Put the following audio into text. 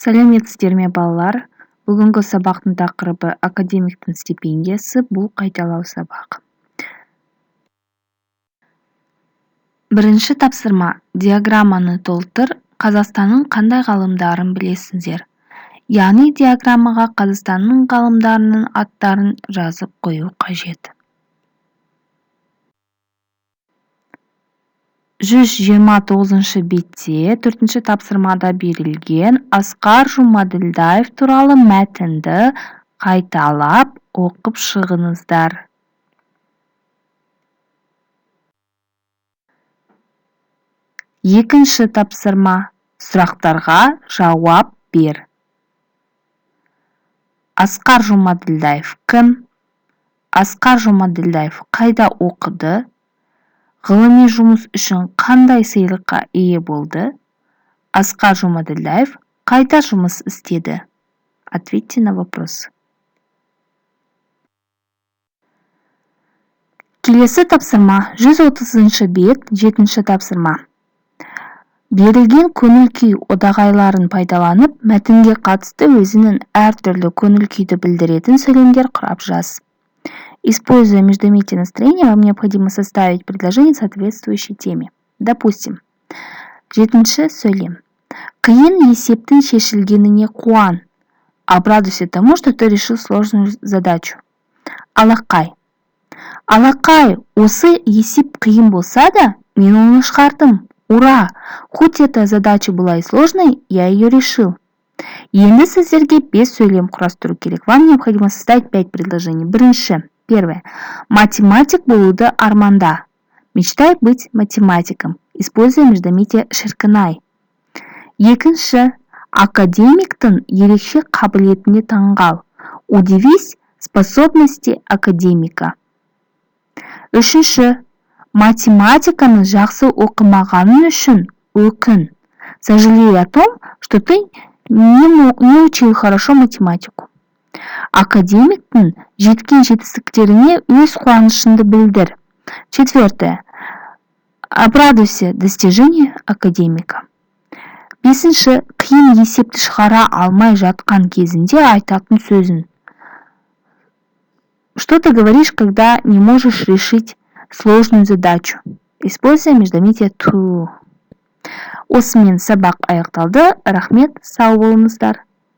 Сәлеметсіздер ме балалар? Бүгінгі сабақтың тақырыбы академиктің стипендиясы, бұл қайталау сабақ. Бірінші тапсырма. Диаграмманы толтыр. Қазақстанның қандай ғалымдарын білесіңдер? Яғни диаграммаға Қазақстанның ғалымдарының аттарын жазып қою қажет. 129 бетте 4-ші тапсырмада берілген Асқар Жұмаділдаев туралы мәтінді қайталап оқып шығыңыздар. Екінші тапсырма. Сұрақтарға жауап бер. Асқар Жұмаділдаев кім? Асқар Жұмаділдаев қайда оқыды? Ғылыми жұмыс үшін қандай сыйлыққа ие болды? Асқар Жұмаділдаев қайда жұмыс істеді? Ответьте на вопрос. Келесі тапсырма. 130 бет, 7-ші тапсырма. Берілген көңіл-күй одағайларын пайдаланып, мәтінге қатысты өзінің әртүрлі көңіл-күйді білдіретін сөйлемдер құрап жаз. Используя междометие настроения, вам необходимо составить предложение, соответствующей теме. Допустим, 7-ші сөйлем. Қиын есептің шешілгеніне қуан. Обрадуйся тому, что ты решил сложную задачу. Алақай. Алақай, осы есеп қиын болса да, мен оны шығардым. Ура! Хоть эта задача была и сложной, я ее решил. Енді сіздерге 5 сөйлем құрастыру керек. Вам необходимо составить 5 предложений. Бірінші. Первое. Математик болуды арманда. Мечтай быть математиком, используя междометие шіркінай. Екінші. Академиктің ерекше қабілетіне таңғал. Удивись способности академика. Үшінші. Математиканы жақсы оқымағаның үшін өкін. Сожалей о том, что ты не учил хорошо математику. Академиктің жеткен жетістіктеріне өз қуанышыңды білдір. Четвертое. Обрадуйся достижению академика. Бесінші. Қиын есепті шығара алмай жатқан кезінде айтатын сөзін. Что ты говоришь, когда не можешь решить сложную задачу? Используя междометие ту. Осымен сабақ аяқталды. Рахмет, сау болыңыздар.